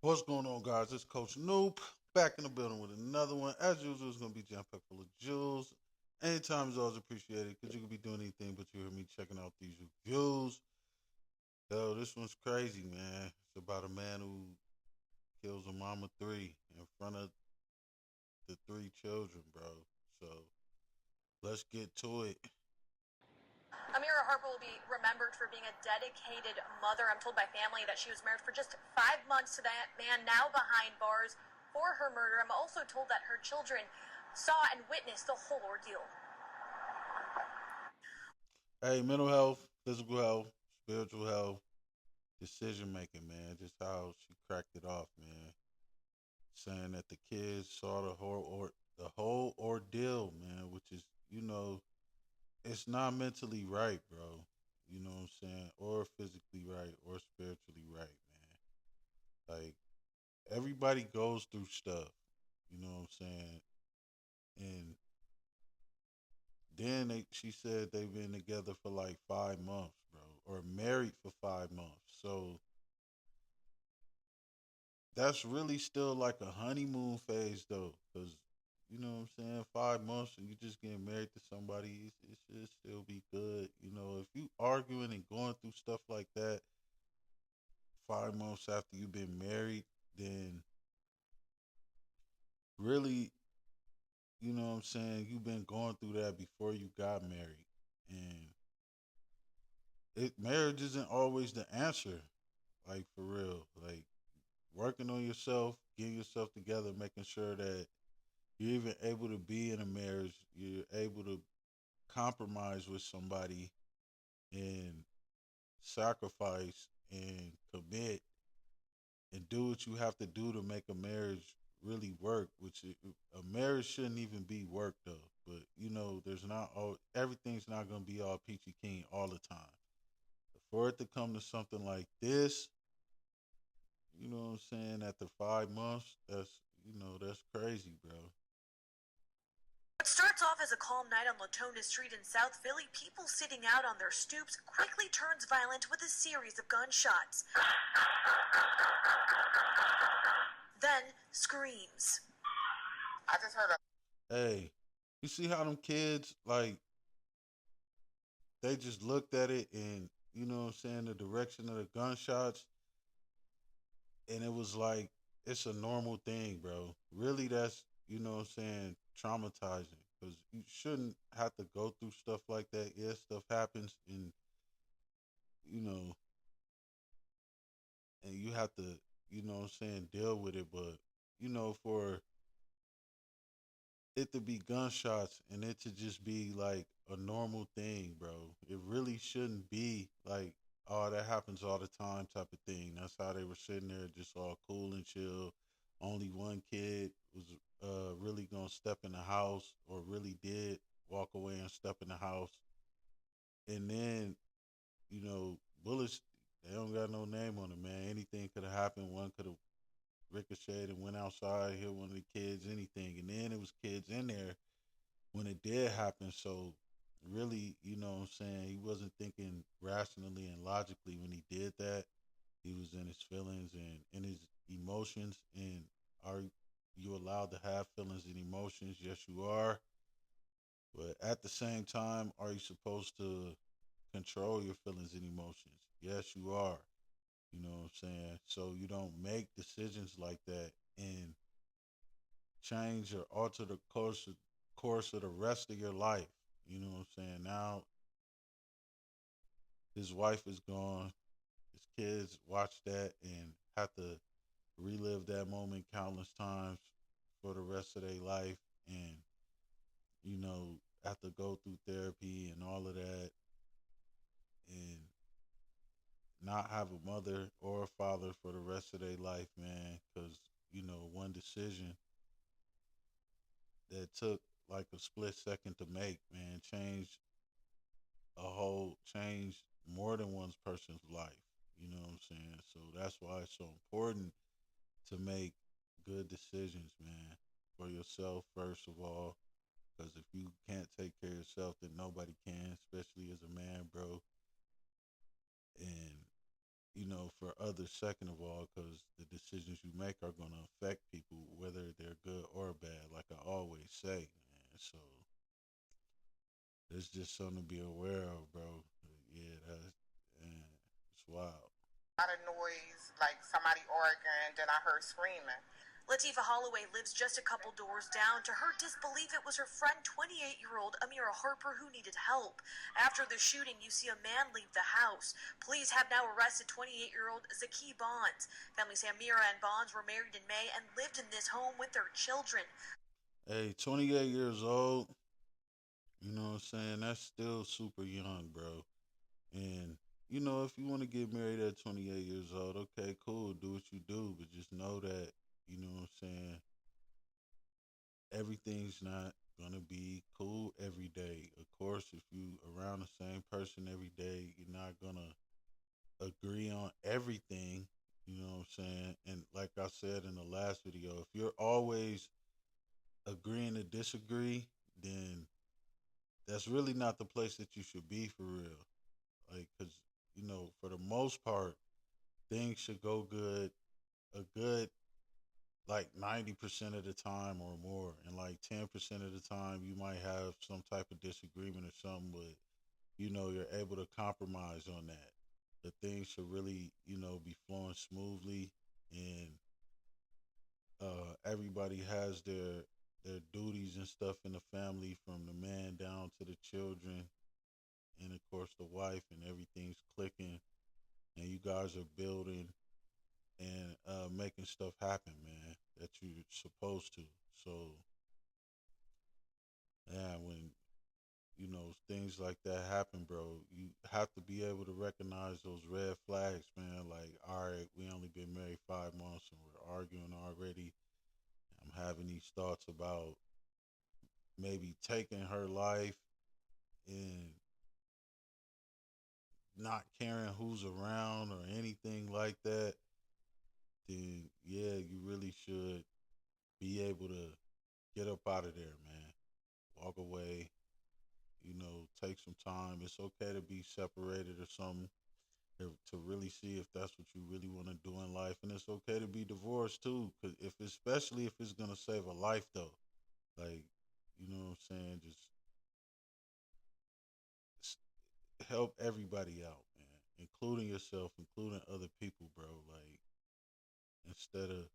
What's going on, guys? It's Coach Noop back in the building with another one. As usual, it's going to be jam packed full of jewels. Anytime is always appreciated because you could be doing anything but you hear me checking out these reviews. Yo, this one's crazy, man. It's about a man who kills a mama three in front of the three children, bro. So let's get to it. Amira Harper will be remembered for being a dedicated mother. I'm told by family that she was married for just 5 months to that man now behind bars for her murder. I'm also told that her children saw and witnessed the whole ordeal. Hey, mental health, physical health, spiritual health, decision making, man. Just how she cracked it off, man. Saying that the kids saw the whole ordeal, man, which is it's not mentally right, bro. You know what I'm saying? Or physically right, or spiritually right, man. Like everybody goes through stuff. You know what I'm saying? And then she said they've been together for like 5 months, bro, or married for 5 months. So that's really still like a honeymoon phase, though, because you know what I'm saying. 5 months and you just getting married to somebody, it should still be good. You know, if you arguing and going through stuff like that 5 months after you've been married, then really, you know what I'm saying, you've been going through that before you got married. And marriage isn't always the answer, like for real. Like working on yourself, getting yourself together, making sure that you're even able to be in a marriage, you're able to compromise with somebody and sacrifice and commit and do what you have to do to make a marriage really work. A marriage shouldn't even be work though. But you know, there's not all everything's not gonna be all peachy keen all the time. For it to come to something like this, you know what I'm saying? After 5 months, that's crazy, bro. What starts off as a calm night on Latona Street in South Philly, people sitting out on their stoops, quickly turns violent with a series of gunshots. Then screams. I just heard a Hey, you see how them kids like they just looked at it and you know what I'm saying, the direction of the gunshots, and it was like it's a normal thing, bro. Really, that's you know what I'm saying, traumatizing because you shouldn't have to go through stuff like that. Yeah, stuff happens, and you know, and you have to, you know what I'm saying, deal with it. But you know, for it to be gunshots and it to just be like a normal thing, bro. It really shouldn't be like, oh, that happens all the time type of thing. That's how they were sitting there just all cool and chill. Only one kid was really gonna step in the house or really did walk away and step in the house. And then, you know, bullets they don't got no name on it, man. Anything could have happened. One could have ricocheted and went outside, hit one of the kids, anything. And then it was kids in there when it did happen. So really, you know what I'm saying, he wasn't thinking rationally and logically when he did that. He was in his feelings and in his emotions. And are you allowed to have feelings and emotions? Yes, you are. But at the same time, are you supposed to control your feelings and emotions? Yes, you are. You know what I'm saying? So you don't make decisions like that and change or alter the course of the rest of your life. You know what I'm saying? Now his wife is gone. His kids watch that and have to relive that moment countless times for the rest of their life, and you know have to go through therapy and all of that, and not have a mother or a father for the rest of their life, man. Because you know one decision that took like a split second to make, man, changed more than one person's life. You know what I'm saying? So that's why it's so important to make good decisions, man, for yourself first of all. Because if you can't take care of yourself, then nobody can, especially as a man, bro. And you know, for others, second of all, because the decisions you make are gonna affect people, whether they're good or bad. Like I always say, man. So it's just something to be aware of, bro. Yeah, that's man, it's wild. A lot of noise, like somebody arguing, then I heard screaming. Latifah Holloway lives just a couple doors down. To her disbelief, it was her friend, 28-year-old Amira Harper, who needed help. After the shooting, you see a man leave the house. Police have now arrested 28-year-old Zaki Bonds. Families say Amira and Bonds were married in May and lived in this home with their children. Hey, 28 years old. You know what I'm saying? That's still super young, bro. And if you want to get married at 28 years old, okay, cool, do what you do, but just know that what I'm saying, everything's not gonna be cool every day. Of course, if you around the same person every day, you're not gonna agree on everything. You know what I'm saying? And like I said in the last video, if you're always agreeing to disagree, then that's really not the place that you should be for real. Like, cause for the most part, things should go good, a good like 90% of the time or more, and like 10% of the time you might have some type of disagreement or something, but you're able to compromise on that. The things should really be flowing smoothly, and everybody has their duties and stuff in the family, from the man down to the children, and of course the wife, and everything's clicking, and you guys are building and making stuff happen, man, that you're supposed to. So, yeah, when things like that happen, bro, you have to be able to recognize those red flags, man. Like, all right, we only been married 5 months and we're arguing already. I'm having these thoughts about maybe taking her life and not caring who's around or anything like that. Then yeah, you really should be able to get up out of there, man. Walk away, take some time. It's okay to be separated or something, to really see if that's what you really want to do in life. And it's okay to be divorced too, cause especially if it's gonna save a life though. Like, you know what I'm saying? Just help everybody out, man, including yourself, including other people, bro. Like, instead of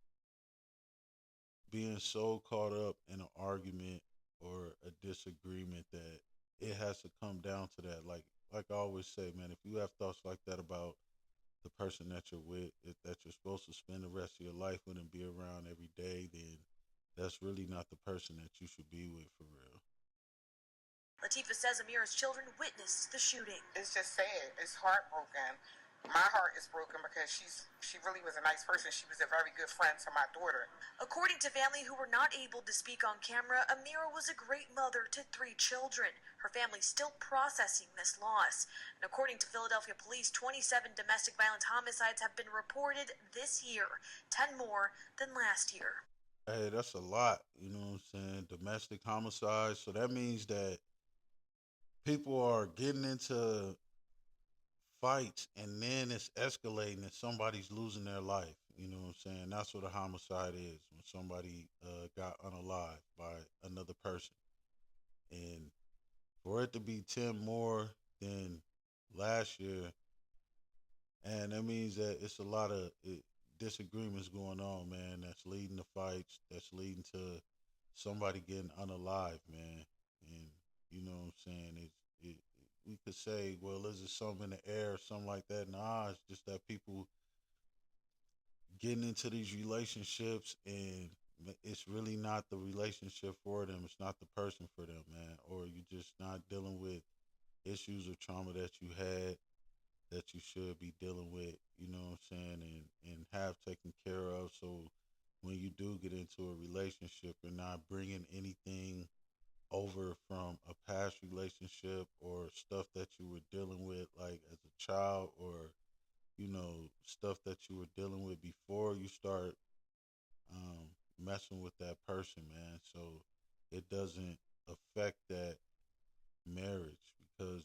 being so caught up in an argument or a disagreement that it has to come down to that. Like I always say, man, if you have thoughts like that about the person that you're with, that you're supposed to spend the rest of your life with and be around every day, then that's really not the person that you should be with for real. Latifah says Amira's children witnessed the shooting. It's just sad. It's heartbroken. My heart is broken because she really was a nice person. She was a very good friend to my daughter. According to family who were not able to speak on camera, Amira was a great mother to 3 children. Her family's still processing this loss. And according to Philadelphia police, 27 domestic violence homicides have been reported this year, 10 more than last year. Hey, that's a lot, you know what I'm saying? Domestic homicide. So that means that people are getting into fights and then it's escalating and somebody's losing their life. You know what I'm saying? That's what a homicide is, when somebody got unalived by another person. And for it to be 10 more than last year, and that means that it's a lot of disagreements going on, man, that's leading to fights, that's leading to somebody getting unalived, man. And you know what I'm saying? We could say, well, is it something in the air or something like that? Nah, it's just that people getting into these relationships, and it's really not the relationship for them. It's not the person for them, man. Or you just not dealing with issues or trauma that you had, that you should be dealing with, you know what I'm saying, and have taken care of. So when you do get into a relationship, you're not bringing anything over from a past relationship or stuff that you were dealing with like as a child, or stuff that you were dealing with before you start um, messing with that person, man. So it doesn't affect that marriage, because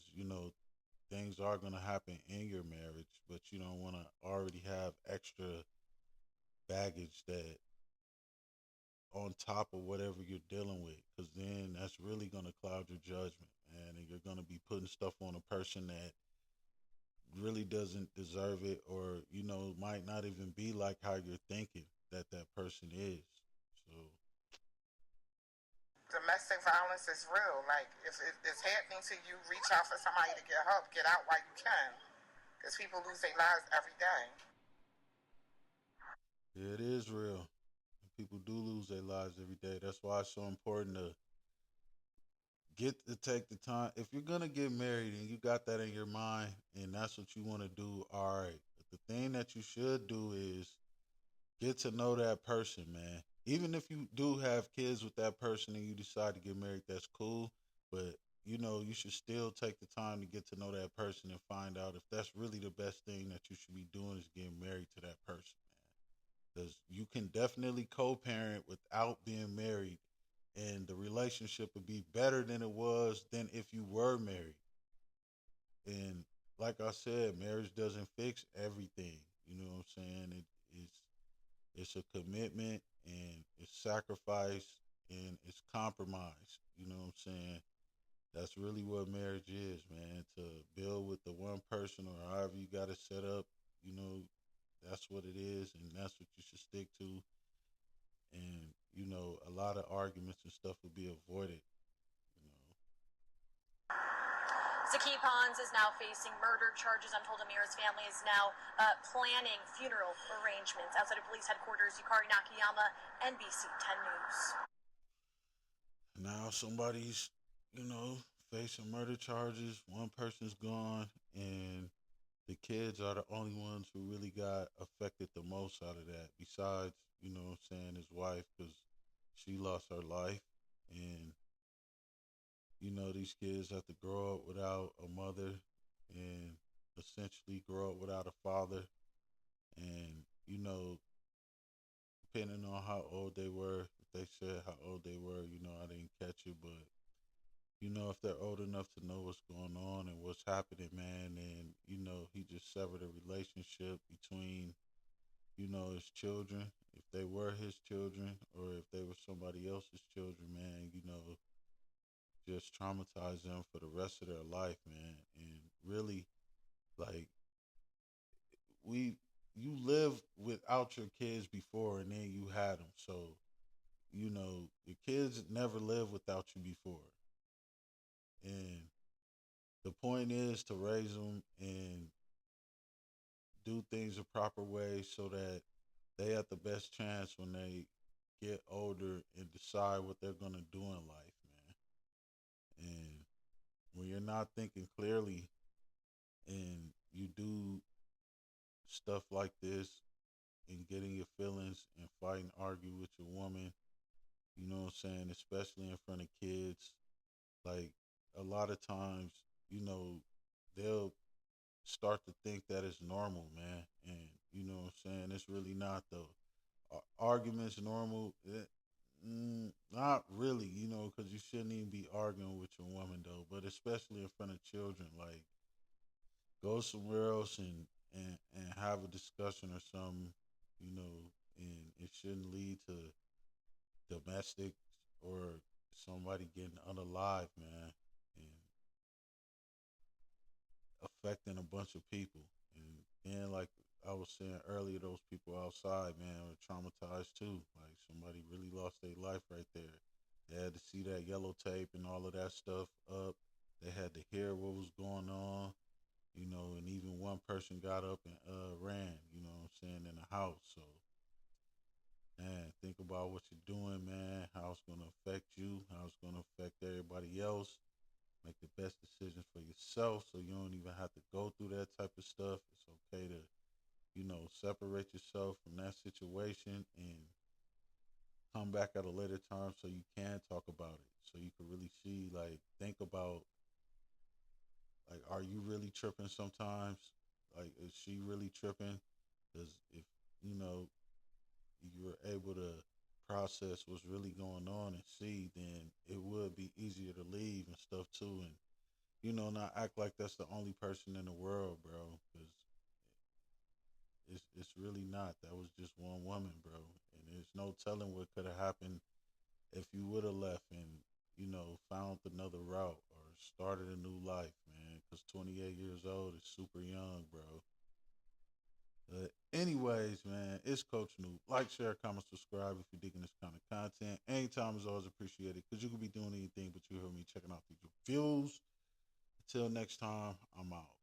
things are going to happen in your marriage, but you don't want to already have extra baggage that on top of whatever you're dealing with, because then that's really going to cloud your judgment, man, and you're going to be putting stuff on a person that really doesn't deserve it, or might not even be like how you're thinking that that person is. So Domestic violence is real. Like, if it's happening to you, reach out for somebody to get help. Get out while you can. Because people lose their lives every day. yeah, it is real. People do lose their lives every day. That's why it's so important to get to take the time. If you're gonna get married and you got that in your mind and that's what you want to do, all right. But the thing that you should do is get to know that person, man. Even if you do have kids with that person and you decide to get married, that's cool. But you should still take the time to get to know that person and find out if that's really the best thing that you should be doing is getting married to that person, man. Because you can definitely co-parent without being married, and the relationship would be better than it was than if you were married. And like I said, marriage doesn't fix everything. You know what I'm saying? It's a commitment and it's sacrifice and it's compromise. You know what I'm saying? That's really what marriage is, man. To build with the one person or however you got it set up, you know, that's what it is and that's what you should stick to. And, a lot of arguments and stuff will be avoided, you know. Zaki Pons is now facing murder charges. I'm told Amira's family is now planning funeral arrangements outside of police headquarters. Yukari Nakayama, NBC 10 News. Now somebody's, facing murder charges. One person's gone, and the kids are the only ones who really got affected the most out of that. Besides, what I'm saying, his wife, because she lost her life, and these kids have to grow up without a mother, and essentially grow up without a father, and depending on how old they were, if they said how old they were, I didn't catch it, but if they're old enough to know what's going on and what's happening, man, and he just severed a relationship between, his children, if they were his children or if they were somebody else's children, man, just traumatize them for the rest of their life, man. And really, like, we, you live without your kids before and then you had them. So, your kids never lived without you before. And the point is to raise them and do things a proper way so that they have the best chance when they get older and decide what they're going to do in life, man. And when you're not thinking clearly and you do stuff like this and getting your feelings and fight and argue with your woman, you know what I'm saying, especially in front of kids, like a lot of times, you know, they'll start to think that it's normal, man. And you know what I'm saying? It's really not though. Arguments normal? Not really, because you shouldn't even be arguing with your woman though. But especially in front of children, like go somewhere else and have a discussion or something, you know. And it shouldn't lead to domestic or somebody getting unalive, man. And affecting a bunch of people. And then, like I was saying earlier, those people outside, man, were traumatized too. Like somebody really lost their life right there. They had to see that yellow tape and all of that stuff up. They had to hear what was going on, and even one person got up and ran, what I'm saying, in the house. So, man, think about what you're doing, man, how it's going to affect you, how it's going to affect everybody else. Make the best decisions for yourself so you don't even have to go through that type of stuff. It's okay to, separate yourself from that situation and come back at a later time so you can talk about it. So you can really see, like, think about, like, are you really tripping sometimes? Like, is she really tripping? Because if, you know, you were able to process what's really going on and see, then it would be easier to leave and stuff too. And not act like that's the only person in the world, bro. Because it's really not. That was just one woman, bro. no telling what could have happened if you would have left and found another route or started a new life, man. Because 28 years old is super young, bro. But anyways, man, it's Coach Noob. Like, share, comment, subscribe if you're digging this kind of content. Anytime is always appreciated because you could be doing anything, but you hear me checking out these reviews. Until next time, I'm out.